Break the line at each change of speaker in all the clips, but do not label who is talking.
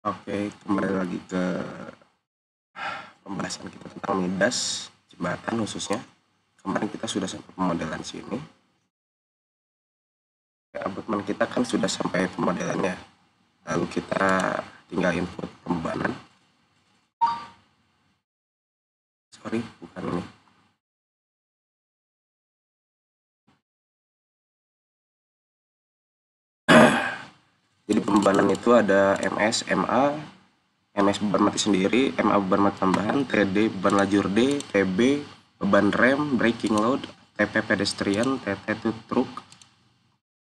Oke, kembali lagi ke pembahasan kita tentang midas jembatan khususnya. Kemarin kita sudah sampai pemodelan sini. Abutmen kita kan sudah sampai pemodelannya. Lalu kita tinggal input pembebanan. Sorry, bukan ini. Jadi pembebanan itu ada MS, MA, MS beban mati sendiri, MA beban mati tambahan, TD beban lajur D, TB beban rem, braking load, TP pedestrian, TT itu truk,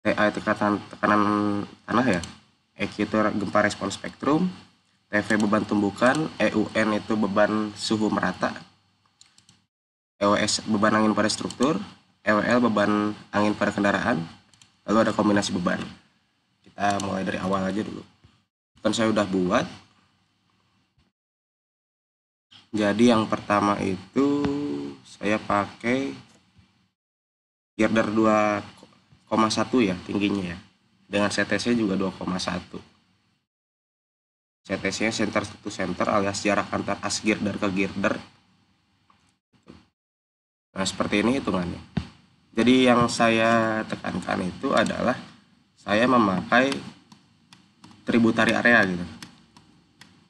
TA itu tekanan tanah ya, EQ itu gempa respons spektrum, TV beban tumbukan, EUN itu beban suhu merata, EWS beban angin pada struktur, EWL beban angin pada kendaraan, lalu ada kombinasi beban. Kita mulai dari awal aja dulu. Kan saya udah buat. Jadi yang pertama itu saya pakai girder 2,1 ya tingginya ya. Dengan CTC juga 2,1. CTC center to center alias jarak antar as girder ke girder. Nah, seperti ini hitungannya. Jadi yang saya tekankan itu adalah saya memakai tributary area gitu.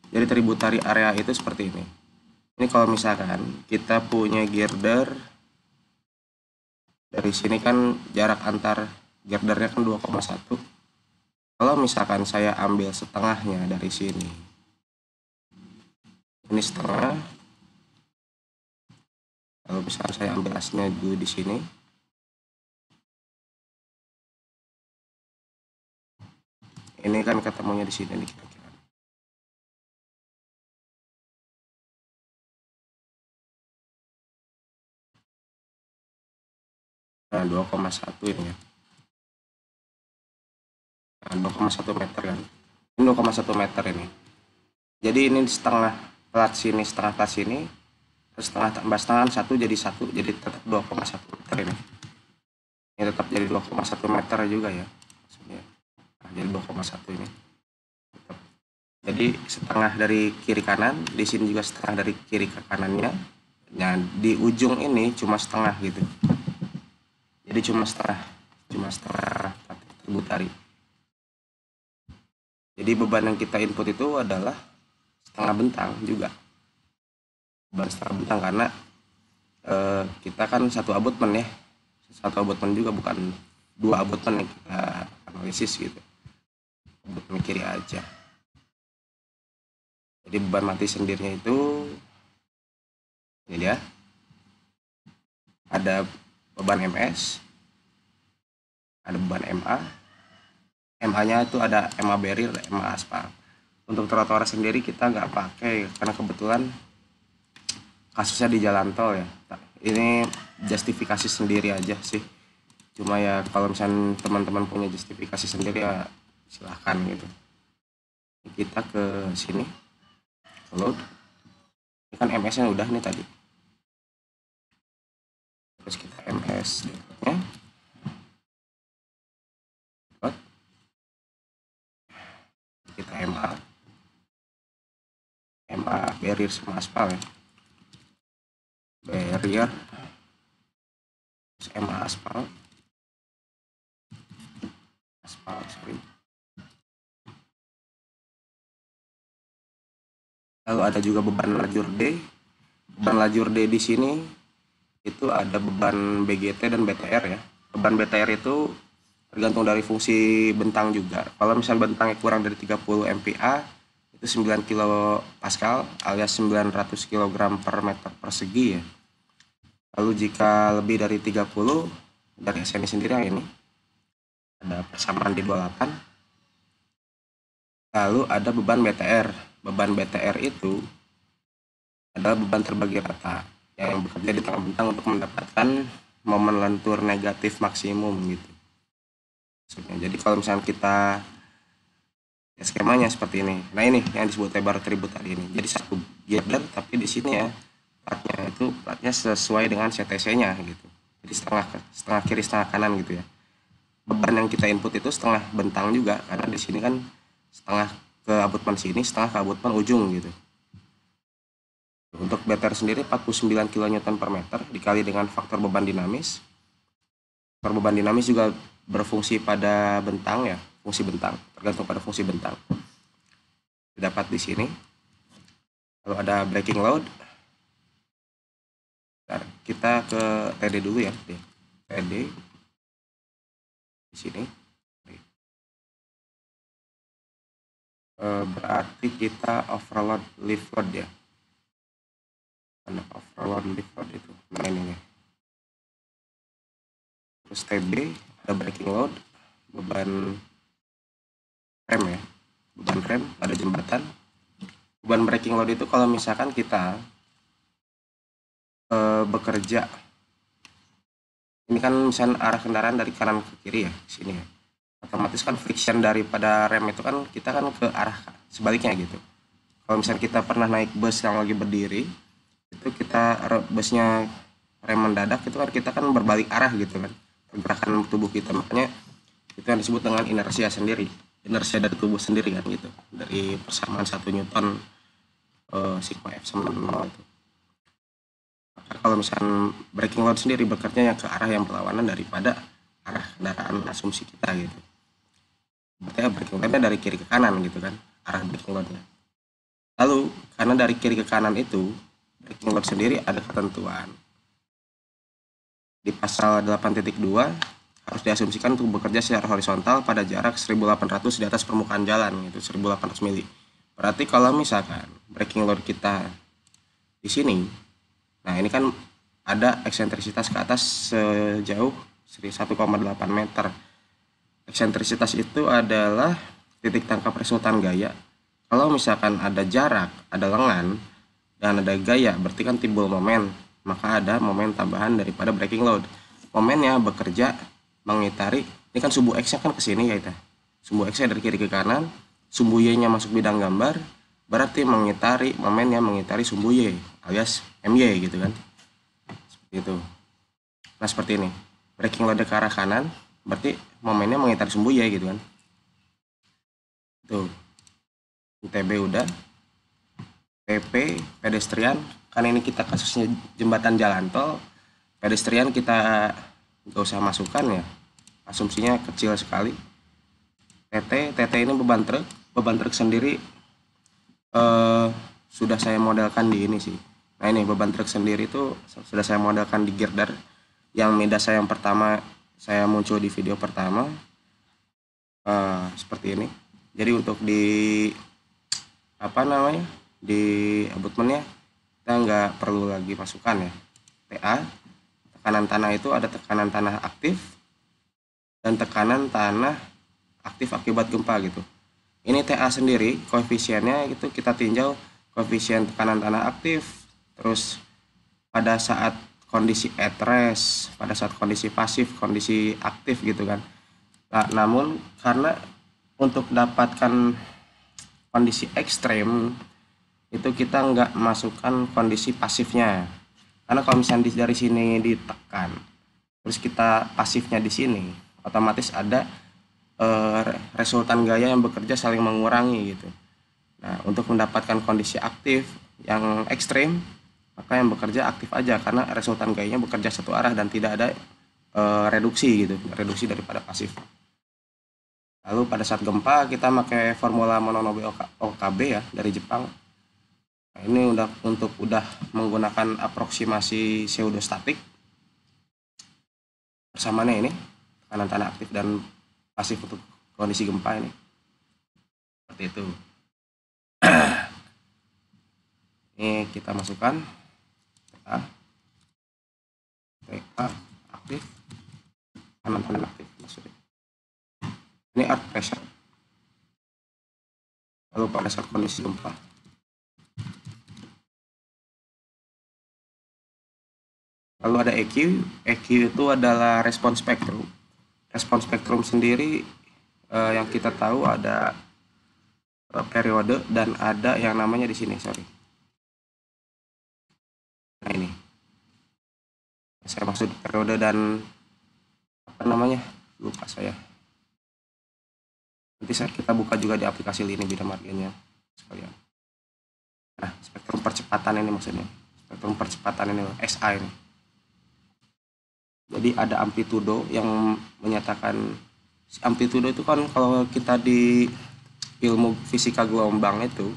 Jadi tributary area itu seperti ini. Ini kalau misalkan kita punya girder dari sini kan jarak antar girdernya kan 2,1. Kalau misalkan saya ambil setengahnya dari sini, ini setengah. Lalu misalkan saya ambil asnya dulu di sini. Ini kan ketemunya di sini nih kira-kira. Nah, 2,1 ini ya. Nah, 2,1 meter kan. Ini 2,1 meter ini. Jadi ini setengah plat sini, setengah plat sini, terus setengah tambah setengah 1 jadi 1, jadi tetap 2,1 meter ini. Ini tetap jadi 2,1 meter juga ya. Maksudnya. Nah, jadi 2,1 ini. Tetap. Jadi setengah dari kiri kanan, di sini juga setengah dari kiri ke kanannya. Nah, di ujung ini cuma setengah gitu. Jadi cuma setengah tributary. Jadi beban yang kita input itu adalah setengah bentang juga. Beban setengah bentang karena kita kan satu abutmen ya. Satu abutmen juga, bukan dua abutmen yang kita analisis gitu. Abutmen kiri aja. Jadi beban mati sendirinya itu ini dia. Ada beban MS, ada beban MA. MA-nya itu ada MA barrier, MA aspal. Untuk trotoar sendiri kita nggak pakai karena kebetulan kasusnya di jalan tol ya. Ini justifikasi sendiri aja sih. Cuma ya kalau misalnya teman-teman punya justifikasi sendiri ya silahkan gitu. Kita ke sini, load. Ini kan MS-nya udah nih tadi. Terus kita MS nya. Kita MA barrier sama aspal ya. Barrier MA aspal sorry. Lalu ada juga beban lajur D. Beban lajur D di sini itu ada beban BGT dan BTR ya. Beban BTR itu tergantung dari fungsi bentang juga. Kalau misalnya bentangnya kurang dari 30 MPa itu 9 kilo Pascal alias 900 kg per meter persegi ya. Lalu jika lebih dari 30 dari SNI sendiri yang ini ada persamaan di 28. Lalu ada beban BTR. Beban BTR itu adalah beban terbagi rata yang bekerja di tengah bentang untuk mendapatkan momen lentur negatif maksimum gitu. Jadi kalau misalnya kita ya skemanya seperti ini. Nah ini yang disebut lebar tributary ini. Jadi satu girder tapi di sini ya platnya sesuai dengan CTC-nya gitu. Jadi setengah kiri setengah kanan gitu ya. Beban yang kita input itu setengah bentang juga karena di sini kan setengah ke abutmen sini, setengah ke abutmen ujung gitu. Untuk BTR sendiri 49 kN per meter dikali dengan faktor beban dinamis. Faktor beban dinamis juga berfungsi pada bentang ya, fungsi bentang, tergantung pada fungsi bentang. Didapat di sini. Lalu ada breaking load. Bentar, kita ke TD dulu ya, TD di sini. Berarti kita overload lift load ya. Ada overload lift load itu. Nah ini nih. Terus TB ada breaking load, beban rem ya, beban rem, ada jembatan. Beban breaking load itu kalau misalkan kita bekerja, ini kan misalnya arah kendaraan dari kanan ke kiri ya, sini ya, otomatis kan friction daripada rem itu kan kita kan ke arah sebaliknya gitu. Kalau misalnya kita pernah naik bus yang lagi berdiri, itu kita busnya rem mendadak, itu kan kita kan berbalik arah gitu kan, pergerakan tubuh kita, makanya itu yang disebut dengan inersia sendiri, inersia dari tubuh sendiri kan gitu, dari persamaan 1 Newton sigma F sama 0 itu. Maka kalau misalnya braking load sendiri bekerja yang ke arah yang berlawanan daripada arah kendaraan asumsi kita gitu. Berarti braking loadnya dari kiri ke kanan gitu kan, arah braking loadnya. Lalu karena dari kiri ke kanan itu, braking load sendiri ada ketentuan. Di pasal 8.2 harus diasumsikan untuk bekerja secara horizontal pada jarak 1800 di atas permukaan jalan gitu, 1800 mili. Berarti kalau misalkan braking load kita di sini, nah ini kan ada eksentrisitas ke atas sejauh 1,8 meter. Eksentrisitas itu adalah titik tangkap resultan gaya. Kalau misalkan ada jarak, ada lengan, dan ada gaya, berarti kan timbul momen. Maka ada momen tambahan daripada braking load. Momennya bekerja mengitari, ini kan sumbu X-nya kan ke sini ya itu. Sumbu X-nya dari kiri ke kanan, sumbu Y-nya masuk bidang gambar, berarti mengitari, momennya mengitari sumbu Y alias MY gitu kan. Seperti itu. Nah seperti ini. Braking load ke arah kanan, berarti momennya mengitari sumbu Y gitu kan. Tuh. TB udah. PP pedestrian, karena ini kita kasusnya jembatan jalan tol, pedestrian kita nggak usah masukkan ya, asumsinya kecil sekali. TT ini beban truk sendiri sudah saya modelkan di ini sih. Nah ini beban truk sendiri itu sudah saya modelkan di girder yang midas saya yang pertama, saya muncul di video pertama seperti ini. Jadi untuk di di abutmennya kita nggak perlu lagi masukkan ya. TA, tekanan tanah itu ada tekanan tanah aktif dan tekanan tanah aktif akibat gempa gitu. Ini TA sendiri koefisiennya itu kita tinjau koefisien tekanan tanah aktif, terus pada saat kondisi at rest, pada saat kondisi pasif, kondisi aktif gitu kan. Nah, namun karena untuk dapatkan kondisi ekstrem itu kita nggak masukkan kondisi pasifnya, karena kalau misalnya dari sini ditekan terus kita pasifnya di sini, otomatis ada resultan gaya yang bekerja saling mengurangi gitu. Nah untuk mendapatkan kondisi aktif yang ekstrim, maka yang bekerja aktif aja karena resultan gayanya bekerja satu arah dan tidak ada reduksi gitu, reduksi daripada pasif. Lalu pada saat gempa kita pakai formula Mononobe OKB ya dari Jepang. Nah, ini udah menggunakan aproksimasi pseudostatik. Persamaannya ini tekanan tanah aktif dan pasif untuk kondisi gempa ini. Seperti itu. Ini kita masukkan TA aktif, tekanan tanah aktif maksudnya. Ini earth pressure. Lalu pada saat kondisi gempa. Lalu ada EQ. EQ itu adalah respon spektrum. Respon spektrum sendiri yang kita tahu ada periode dan ada yang namanya di sini, sorry. Nah ini, saya maksud periode dan apa namanya? Lupa saya. Nanti kita buka juga di aplikasi Lini bina marganya sekalian. Nah, spektrum percepatan ini maksudnya. Spektrum percepatan ini SA ini. Jadi ada amplitudo yang menyatakan, amplitudo itu kan kalau kita di ilmu fisika gelombang itu,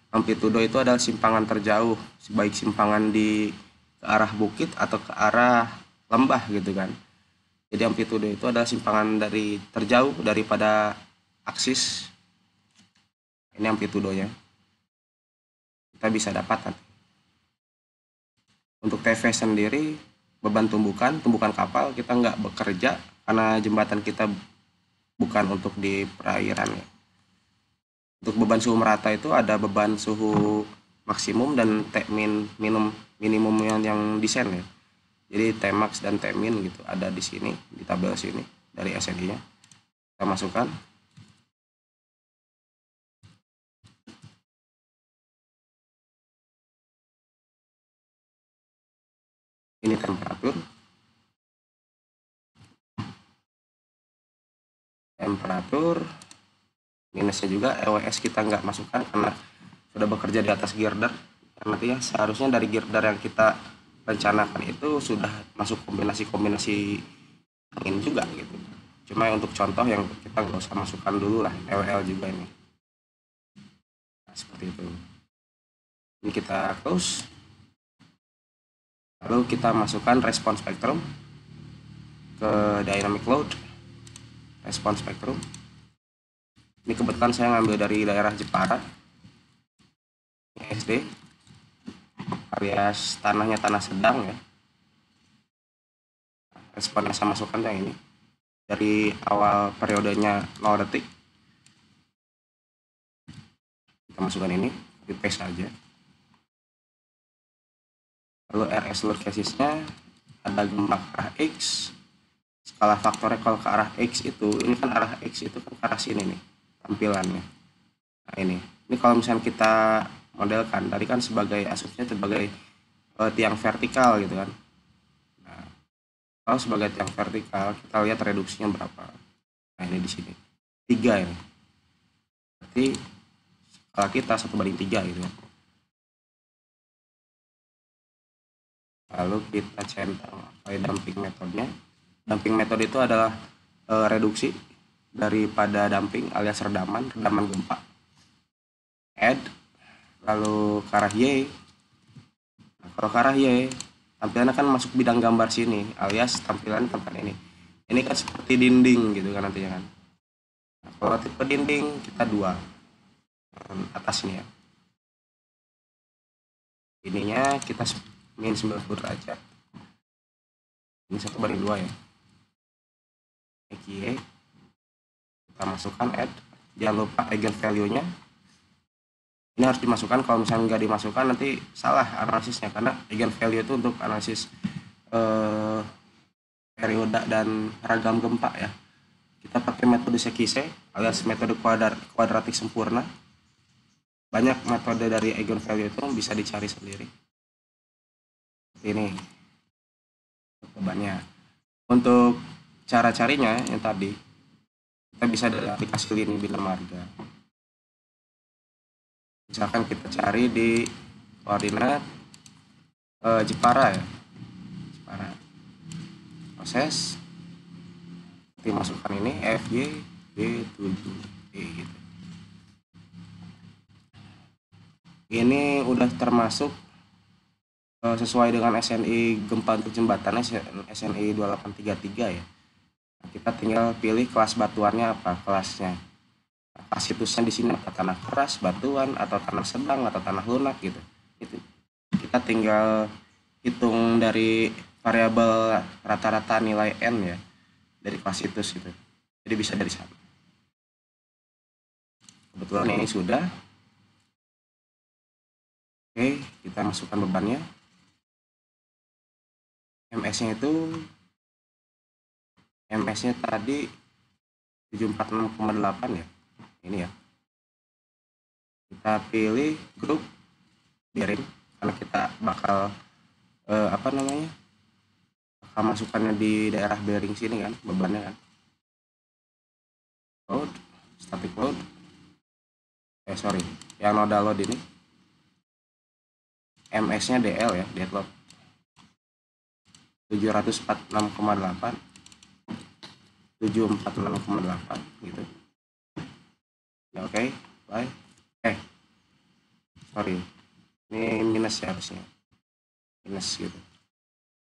amplitudo itu adalah simpangan terjauh, baik simpangan di ke arah bukit atau ke arah lembah gitu kan. Jadi amplitudo itu adalah simpangan dari terjauh daripada aksis. Ini amplitudonya. Kita bisa dapat nanti. Untuk TV sendiri, beban tumbukan kapal kita nggak bekerja karena jembatan kita bukan untuk di perairan ya. Untuk beban suhu merata itu ada beban suhu maksimum dan minimum yang desain ya. Jadi Tmax dan Tmin gitu ada di sini di tabel sini dari SNI-nya. Kita masukkan. Ini temperatur minusnya juga EWS kita nggak masukkan karena sudah bekerja di atas girder. Nanti ya seharusnya dari girder yang kita rencanakan itu sudah masuk kombinasi angin juga gitu. Cuma untuk contoh yang kita nggak usah masukkan dulu lah, EWL juga ini. Nah, seperti itu. Ini kita close. Lalu kita masukkan respons spektrum ke dynamic load. Respons spektrum. Ini kebetulan saya ngambil dari daerah Jepara. Ini SD. Alias tanahnya tanah sedang ya. Respon yang saya masukkan yang ini. Dari awal periodenya 0 detik. Kita masukkan ini, di paste aja. Lalu RS load casesnya ada gempa ke arah X, skala faktornya kalau ke arah X itu, ini kan arah X itu kan ke arah sini nih tampilannya. Nah ini kalau misalnya kita modelkan tadi kan sebagai asumsinya sebagai tiang vertikal gitu kan. Nah, kalau sebagai tiang vertikal kita lihat reduksinya berapa. Nah ini di sini 3 ini. Berarti skala kita 1/3 gitu kan. Lalu kita centang pakai dumping metodenya. Dumping metode itu adalah reduksi daripada dumping alias redaman gempa. Add, lalu ke arah Y. Nah, kalau ke arah Y, tampilannya kan masuk bidang gambar sini, alias tampilan tempat ini. Ini kan seperti dinding gitu kan nantinya kan. Nah, kalau tipe dinding kita 2 atas ini ya. Ininya kita min 90 derajat. Ini 1/2 ya. Oke. Kita masukkan add. Jangan lupa eigen value-nya. Ini harus dimasukkan, kalau misalnya nggak dimasukkan nanti salah analisisnya karena eigen value itu untuk analisis periode dan ragam gempa ya. Kita pakai metode Sekise alias metode kuadratik sempurna. Banyak metode dari eigen value itu bisa dicari sendiri. Ini bebannya. Untuk cara carinya yang tadi kita bisa dari aplikasi Lini Bina Marga. Misalkan kita cari di koordinat Jepara ya, Jepara. Proses dimasukkan ini FY B7E gitu. Ini udah termasuk sesuai dengan SNI gempa untuk jembatan SNI 2833 ya. Nah, kita tinggal pilih kelas batuannya apa kelasnya. Situsnya di sini apa tanah keras, batuan, atau tanah sedang, atau tanah lunak gitu. Itu kita tinggal hitung dari variabel rata-rata nilai n ya dari kelas situs gitu. Jadi bisa dari sana. Kebetulan ini sudah. Oke, kita masukkan bebannya. MS-nya itu MS-nya tadi 746,8 ya. Ini ya. Kita pilih grup bearing karena kita bakal bakal masukkannya di daerah bearing sini kan bebannya kan. Load static load, yang nodal load ini MS nya DL ya, dead load 746,8 746,8 gitu ya. Oke, bye. Ini minus ya, harusnya minus gitu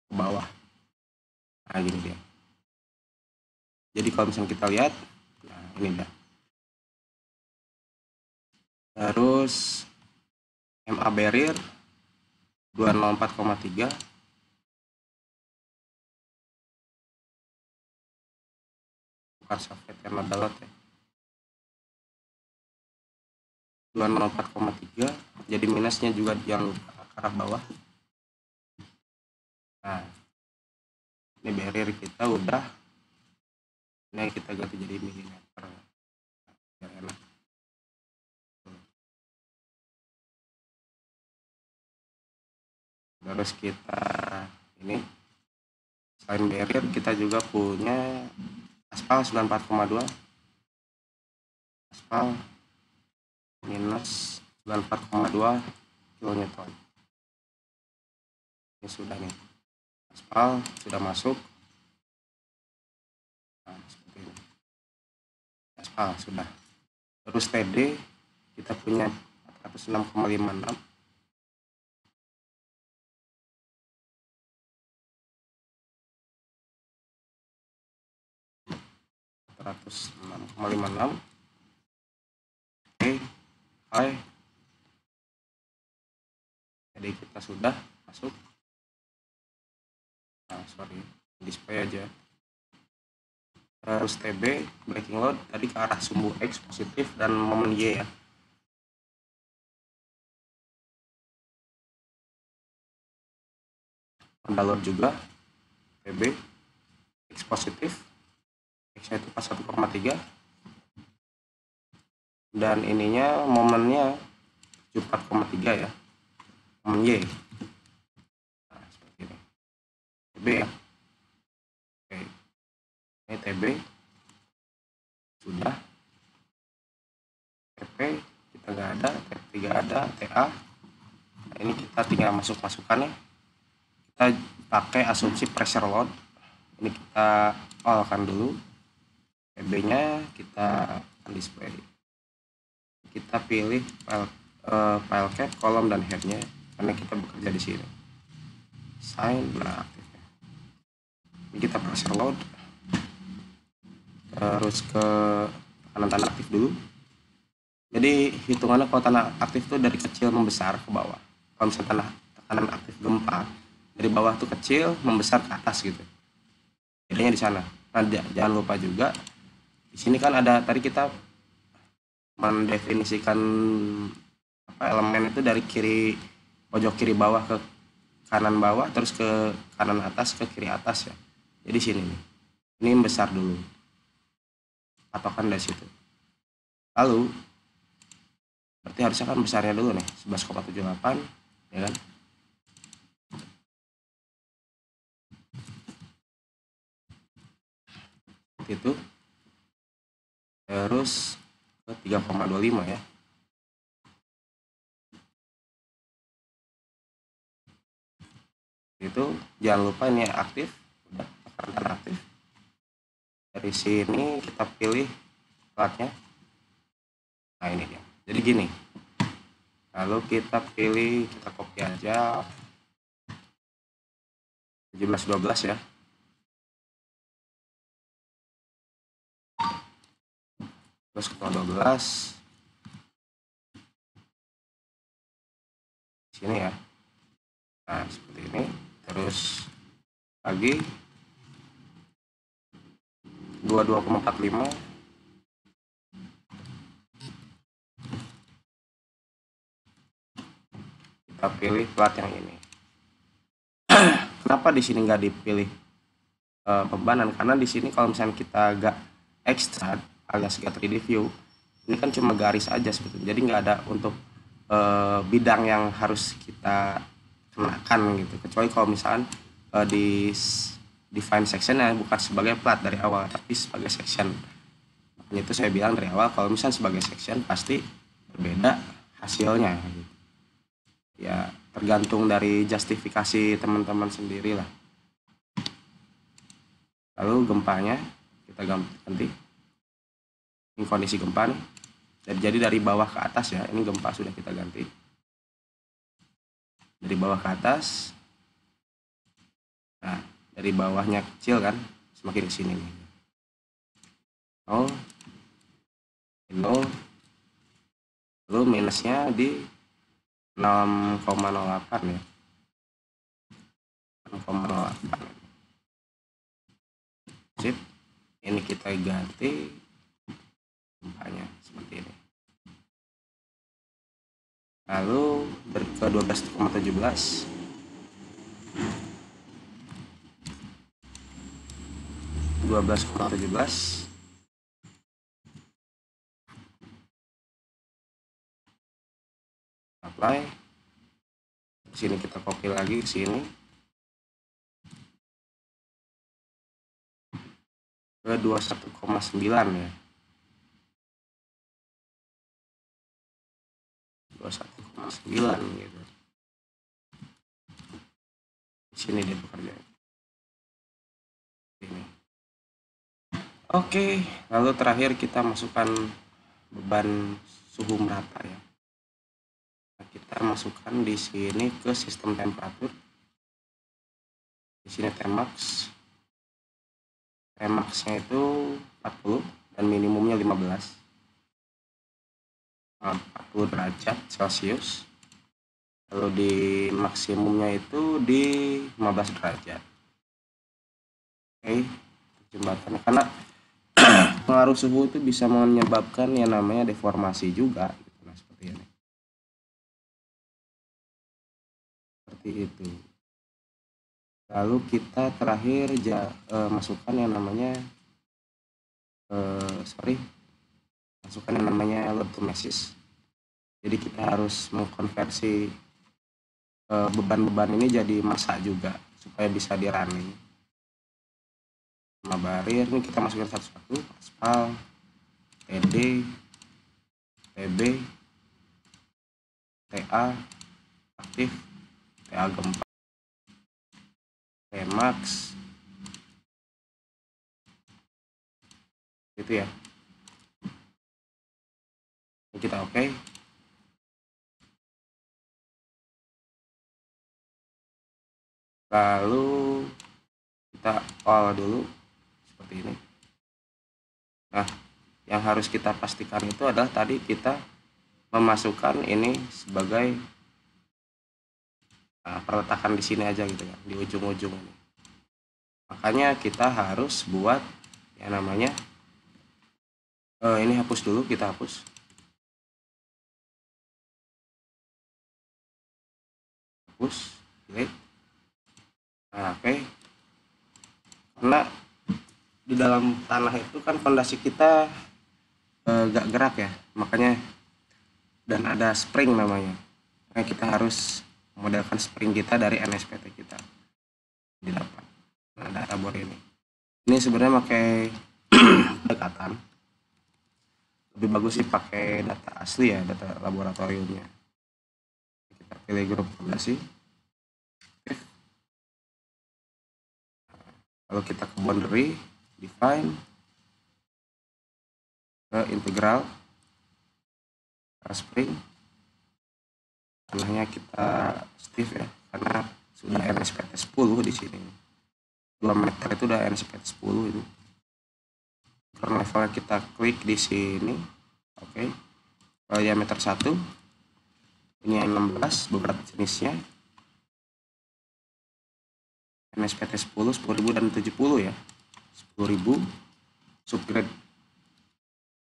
ke bawah. Nah gini dia. Jadi kalau misalnya kita lihat, nah ini dah. Terus MA barrier 204,3, bukan software karena download ya, 204,3, jadi minusnya juga yang ke arah bawah. Nah ini barrier kita udah, ini kita ganti jadi milimeter biar enak. Terus kita ini selain barrier kita juga punya aspal 94,2, aspal minus 94,2 kilonewton. Ini sudah nih, aspal sudah masuk. Nah, seperti ini, aspal sudah. Terus TD kita punya 406,56, Oke, hai. Jadi kita sudah masuk. Nah, display aja. Terus TB breaking load tadi ke arah sumbu X positif dan momen Y ya. Download juga TB X positif, X itu pas 1,3, dan ininya momennya 74,3 ya, momen Y. Nah, seperti ini TB ya. Oke, ini TB sudah. TP kita nggak ada, TP nggak ada, TA. Nah, ini kita tinggal masukkannya. Kita pakai asumsi pressure load. Ini kita all-kan dulu. TB nya kita akan display. Kita pilih file cap, kolom, dan headnya karena kita bekerja di sini. Sign, nah aktifnya. Ini kita pressure load. Terus ke tekanan tanah aktif dulu. Jadi hitungannya kalau tanah aktif itu dari kecil membesar ke bawah. Kalau misalnya tekanan aktif gempa dari bawah tuh kecil membesar ke atas gitu. Jadinya di sana. Nah, jangan lupa juga di sini kan ada, tadi kita mendefinisikan elemen itu dari kiri, pojok kiri bawah ke kanan bawah, terus ke kanan atas ke kiri atas ya. Jadi sini nih. Ini besar dulu. Patokan dari situ. Lalu berarti harusnya kan besarnya dulu nih 11,78 ya kan. Itu terus ke 3,25 ya. Itu jangan lupa ini aktif, udah tekanan aktif. Dari sini kita pilih platnya. Nah ini dia. Jadi gini. Lalu kita pilih, kita copy aja 1712 ya. Terus ke 12 sini ya. Nah seperti ini. Terus lagi 22,45, kita pilih plat yang ini. Kenapa di sini nggak dipilih pembanan? Karena di sini kalau misalnya kita nggak extract alias get 3D view, ini kan cuma garis aja sebetulnya. Jadi nggak ada untuk bidang yang harus kita kenakan gitu. Kecuali kalau misalnya di define section ya bukan sebagai plat dari awal tapi sebagai section. Itu saya bilang dari awal kalau misalnya sebagai section pasti berbeda hasilnya gitu. Ya tergantung dari justifikasi teman-teman sendiri lah. Lalu gempanya kita ganti. Ini kondisi gempa nih. Jadi dari bawah ke atas ya, ini gempa sudah kita ganti. Dari bawah ke atas. Nah, dari bawahnya kecil kan, semakin ke sini nih. 0, 0, lalu minusnya di 6,08 ya. 6,08. Sip. Ini kita ganti gempanya seperti ini. Lalu ke 12,17. 12,17. Apply. Di sini kita copy lagi ke sini. Ke 21,9 ya. 21,9 gitu. Di sini dia bekerja. Ini. Oke, lalu terakhir kita masukkan beban suhu merata ya. Nah, kita masukkan di sini ke sistem temperatur. Di sini Tmax. Tmax-nya itu 40 dan minimumnya 15. 40 derajat Celcius. Lalu di maksimumnya itu di 15 derajat. Oke, jembatannya karena pengaruh suhu itu bisa menyebabkan yang namanya deformasi juga gitu. Nah, seperti ini. Seperti itu. Lalu kita terakhir masukkan yang namanya masukkan yang namanya load to masses. Jadi kita harus mengkonversi beban-beban ini jadi massa juga supaya bisa di running. Sama barir ini kita masukkan satu-satu. Aspal, TD, TB, TA aktif, TA gempa, Tmax, gitu ya. Ini kita oke. Lalu kita all dulu seperti ini. Nah, yang harus kita pastikan itu adalah tadi kita memasukkan ini sebagai peletakan di sini aja gitu kan, di ujung-ujung ini. Makanya kita harus buat yang namanya ini hapus dulu, kita hapus. Delete. Nah, oke. Karena di dalam tanah itu kan fondasi kita gak gerak ya, makanya dan ada spring namanya. Nah, kita harus memodelkan spring kita dari NSPT kita didapat. Nah, data bor ini sebenarnya pakai pendekatan. Lebih bagus sih pakai data asli ya, data laboratoriumnya. Kita pilih grup fondasi. Lalu kita ke boundary, define, ke integral, spring, tanahnya kita stiff ya, karena sudah NSPT 10 di sini. 2 meter itu udah NSPT 10 itu. Current levelnya kita klik di sini, oke. Kalau diameter 1, ini 16, beberapa jenisnya. NSPT 10, 10.000 dan 70 ya. 10.000 subgrade.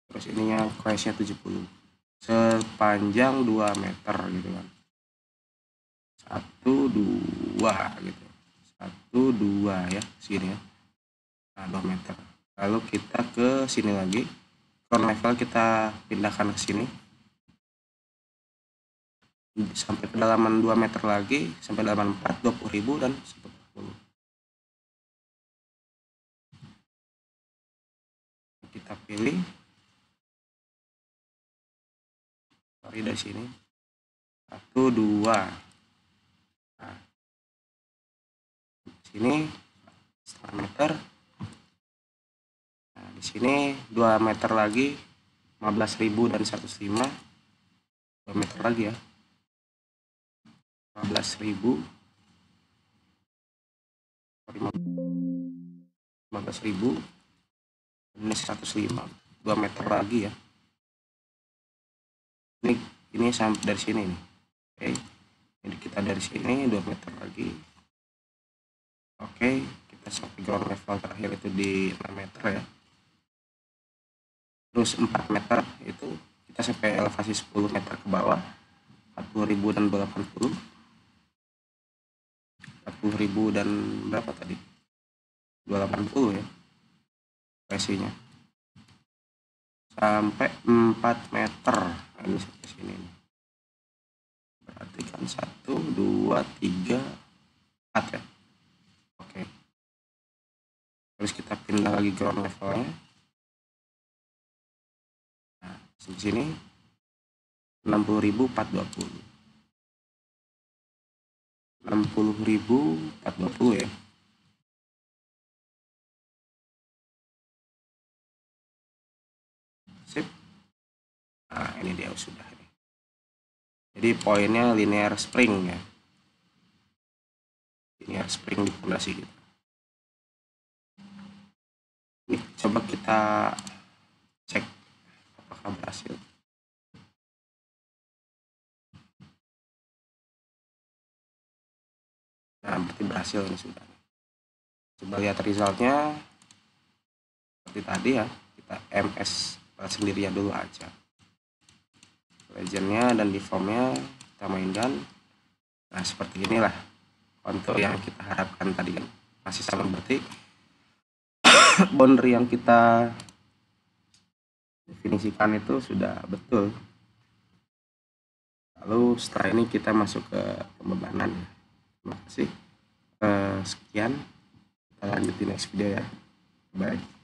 Terus ininya crash-nya 70. Sepanjang 2 meter gitu kan. 1, 2 gitu. 1, 2 ya, sini ya. Nah, 2 meter. Lalu kita ke sini lagi. Current level kita pindahkan ke sini. Sampai kedalaman 2 meter lagi, sampai kedalaman 4, 20.000 dan 10. Kita pilih sorry dari sini 1 2. Nah, di sini setengah meter. Nah, di sini 2 meter lagi 15.000 dan 105. 2 meter lagi ya, 15.000 ini 105, 2 meter lagi ya. Ini sampai dari sini nih. Oke, jadi kita dari sini 2 meter lagi. Oke, kita sampai ground level terakhir itu di 6 meter ya. Terus 4 meter itu kita sampai elevasi 10 meter ke bawah, 40.000 dan 80. 40.000 dan berapa tadi? 280 ya elevasinya. Sampai 4 meter. Nah, ini sampai sini nih. Berarti kan 1 2 3 4 ya. Oke. Terus kita pindah lagi ground levelnya. Nah, di sini 60.420. 60.420 ya. Sip. Nah, ini dia sudah ini. Jadi poinnya linear spring ya. Linear spring di fondasi kita. Nih, coba kita cek apakah berhasil. Nah, berarti berhasil ini sudah. Coba lihat resultnya seperti tadi ya. Kita MS sendirian dulu aja. Legendnya dan deformnya kita mainkan. Nah, seperti inilah kontur yang kita harapkan tadi kan. Masih sama berarti boundary yang kita definisikan itu sudah betul. Lalu setelah ini kita masuk ke pembebanan. Terima kasih. Sekian, kita lanjut di next video ya. Bye.